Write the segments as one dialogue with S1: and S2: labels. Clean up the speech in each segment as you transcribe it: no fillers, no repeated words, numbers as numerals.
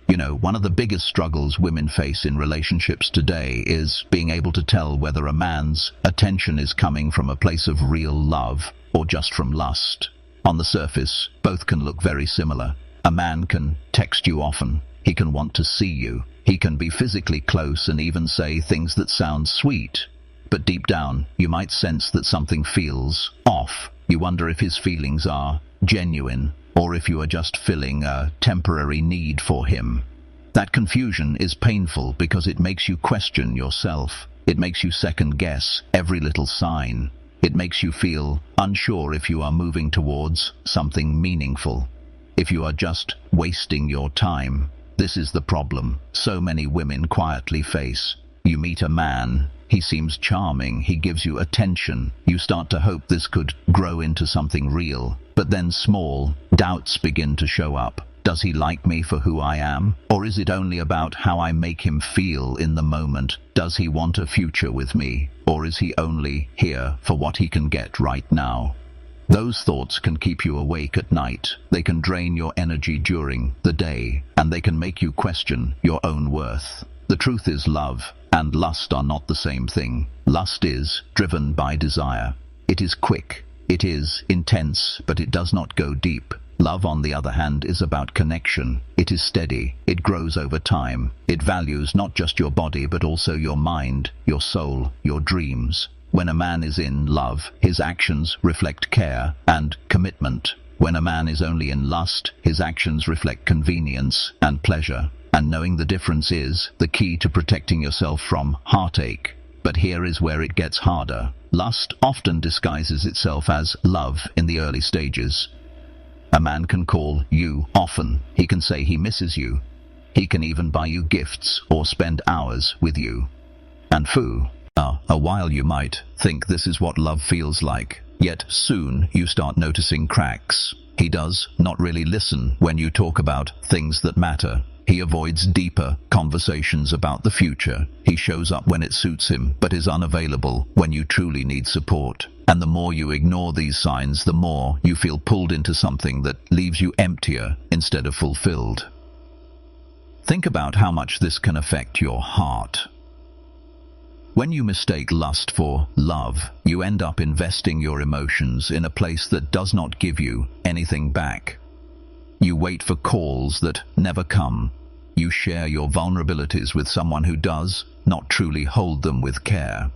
S1: You know, one of the biggest struggles women face in relationships today is being able to tell whether a man's attention is coming from a place of real love or just from lust. On the surface, both can look very similar. A man can text you often. He can want to see you. He can be physically close and even say things that sound sweet. But deep down, you might sense that something feels off. You wonder if his feelings are genuine, or if you are just filling a temporary need for him. That confusion is painful because it makes you question yourself. It makes you second guess every little sign. It makes you feel unsure if you are moving towards something meaningful, if you are just wasting your time. This is the problem so many women quietly face. You meet a man, he seems charming, he gives you attention. You start to hope this could grow into something real, but then small doubts begin to show up. Does he like me for who I am? Or is it only about how I make him feel in the moment? Does he want a future with me? Or is he only here for what he can get right now? Those thoughts can keep you awake at night. They can drain your energy during the day, and they can make you question your own worth. The truth is, love and lust are not the same thing. Lust is driven by desire. It is quick, it is intense, but it does not go deep. Love, on the other hand, is about connection. It is steady, it grows over time. It values not just your body, but also your mind, your soul, your dreams. When a man is in love, his actions reflect care and commitment. When a man is only in lust, his actions reflect convenience and pleasure. And knowing the difference is the key to protecting yourself from heartache. But here is where it gets harder. Lust often disguises itself as love in the early stages. A man can call you often. He can say he misses you. He can even buy you gifts or spend hours with you. And a while you might think this is what love feels like. Yet soon you start noticing cracks. He does not really listen when you talk about things that matter. He avoids deeper conversations about the future. He shows up when it suits him, but is unavailable when you truly need support. And the more you ignore these signs, the more you feel pulled into something that leaves you emptier instead of fulfilled. Think about how much this can affect your heart. When you mistake lust for love, you end up investing your emotions in a place that does not give you anything back. You wait for calls that never come. You share your vulnerabilities with someone who does not truly hold them with care.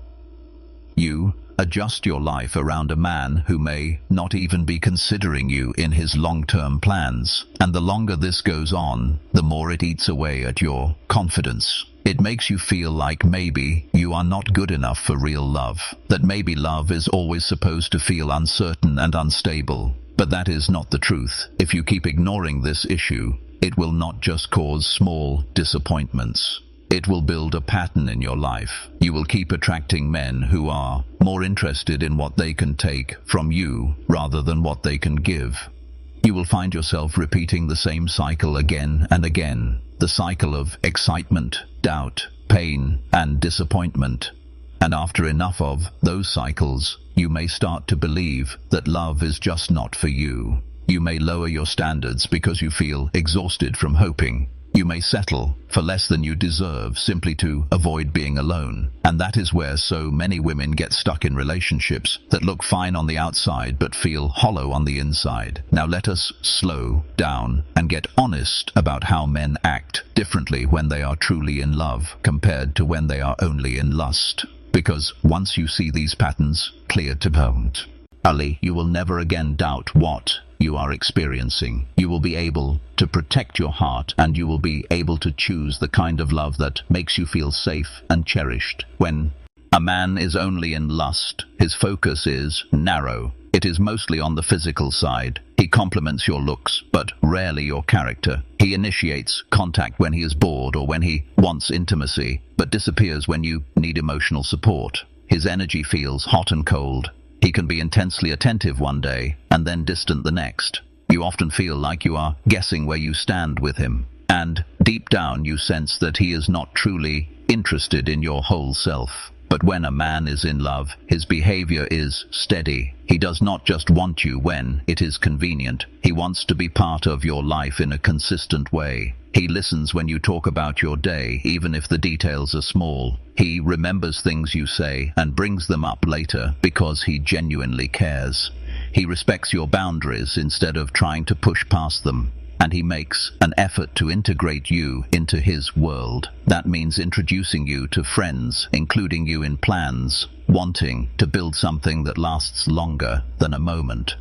S1: You adjust your life around a man who may not even be considering you in his long-term plans. And the longer this goes on, the more it eats away at your confidence. It makes you feel like maybe you are not good enough for real love, that maybe love is always supposed to feel uncertain and unstable. But that is not the truth. If you keep ignoring this issue, it will not just cause small disappointments. It will build a pattern in your life. You will keep attracting men who are more interested in what they can take from you rather than what they can give. You will find yourself repeating the same cycle again and again. The cycle of excitement, doubt, pain, and disappointment. And after enough of those cycles, you may start to believe that love is just not for you. You may lower your standards because you feel exhausted from hoping. You may settle for less than you deserve simply to avoid being alone. And that is where so many women get stuck in relationships that look fine on the outside but feel hollow on the inside. Now let us slow down and get honest about how men act differently when they are truly in love compared to when they are only in lust. Because once you see these patterns clear to point, Ali, you will never again doubt what you are experiencing. You will be able to protect your heart, and you will be able to choose the kind of love that makes you feel safe and cherished. When a man is only in lust, his focus is narrow. It is mostly on the physical side. He compliments your looks, but rarely your character. He initiates contact when he is bored or when he wants intimacy, but disappears when you need emotional support. His energy feels hot and cold. He can be intensely attentive one day and then distant the next. You often feel like you are guessing where you stand with him. And deep down you sense that he is not truly interested in your whole self. But when a man is in love, his behavior is steady. He does not just want you when it is convenient. He wants to be part of your life in a consistent way. He listens when you talk about your day, even if the details are small. He remembers things you say and brings them up later because he genuinely cares. He respects your boundaries instead of trying to push past them. And he makes an effort to integrate you into his world. That means introducing you to friends, including you in plans, wanting to build something that lasts longer than a moment.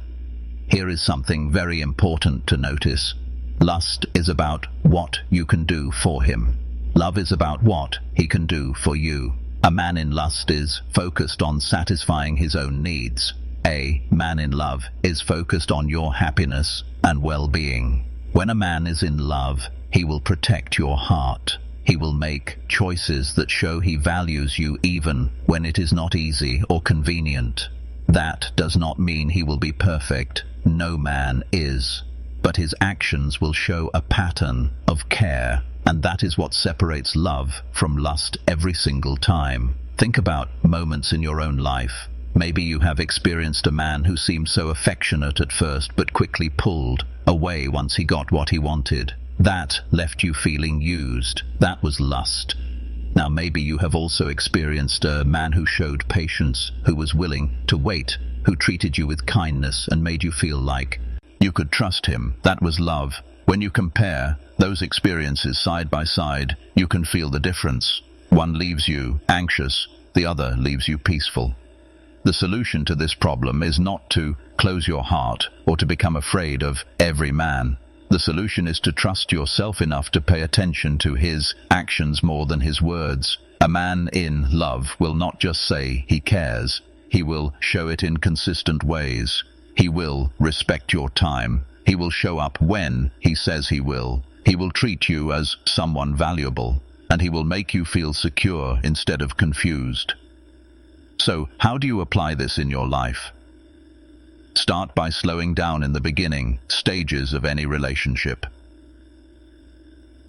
S1: Here is something very important to notice. Lust is about what you can do for him. Love is about what he can do for you. A man in lust is focused on satisfying his own needs. A man in love is focused on your happiness and well-being. When a man is in love, he will protect your heart. He will make choices that show he values you even when it is not easy or convenient. That does not mean he will be perfect. No man is. But his actions will show a pattern of care, and that is what separates love from lust every single time. Think about moments in your own life. Maybe you have experienced a man who seemed so affectionate at first but quickly pulled away once he got what he wanted. That left you feeling used. That was lust. Now maybe you have also experienced a man who showed patience, who was willing to wait, who treated you with kindness and made you feel like you could trust him. That was love. When you compare those experiences side by side, you can feel the difference. One leaves you anxious, the other leaves you peaceful. The solution to this problem is not to close your heart or to become afraid of every man. The solution is to trust yourself enough to pay attention to his actions more than his words. A man in love will not just say he cares, he will show it in consistent ways. He will respect your time. He will show up when he says he will. He will treat you as someone valuable, and he will make you feel secure instead of confused. So, how do you apply this in your life? Start by slowing down in the beginning stages of any relationship.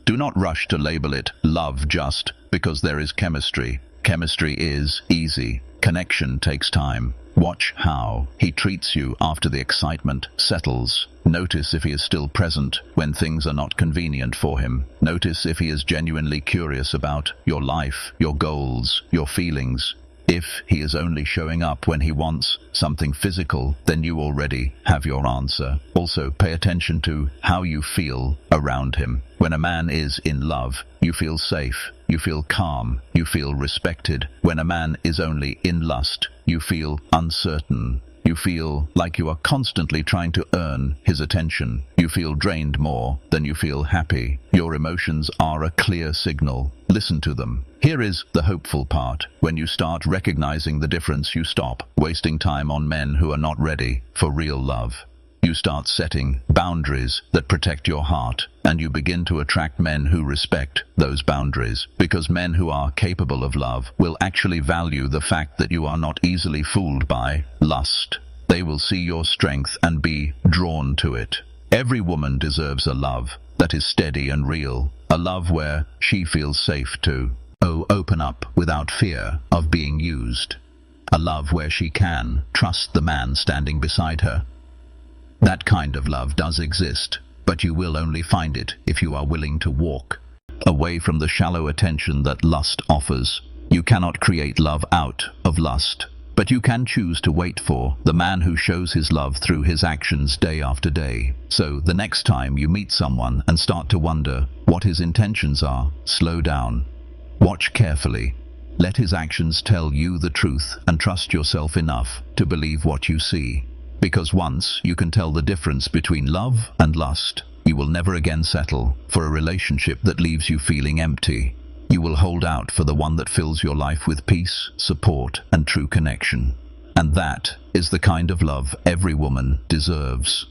S1: Do not rush to label it love just because there is chemistry. Chemistry is easy. Connection takes time. Watch how he treats you after the excitement settles. Notice if he is still present when things are not convenient for him. Notice if he is genuinely curious about your life, your goals, your feelings. If he is only showing up when he wants something physical, then you already have your answer. Also, pay attention to how you feel around him. When a man is in love, you feel safe, you feel calm, you feel respected. When a man is only in lust, you feel uncertain. You feel like you are constantly trying to earn his attention. You feel drained more than you feel happy. Your emotions are a clear signal. Listen to them. Here is the hopeful part. When you start recognizing the difference, you stop wasting time on men who are not ready for real love. You start setting boundaries that protect your heart, and you begin to attract men who respect those boundaries, because men who are capable of love will actually value the fact that you are not easily fooled by lust. They will see your strength and be drawn to it. Every woman deserves a love that is steady and real, a love where she feels safe to open up without fear of being used, a love where she can trust the man standing beside her. That kind of love does exist, but you will only find it if you are willing to walk away from the shallow attention that lust offers. You cannot create love out of lust, but you can choose to wait for the man who shows his love through his actions day after day. So the next time you meet someone and start to wonder what his intentions are, slow down. Watch carefully. Let his actions tell you the truth, and trust yourself enough to believe what you see. Because once you can tell the difference between love and lust, you will never again settle for a relationship that leaves you feeling empty. You will hold out for the one that fills your life with peace, support, and true connection. And that is the kind of love every woman deserves.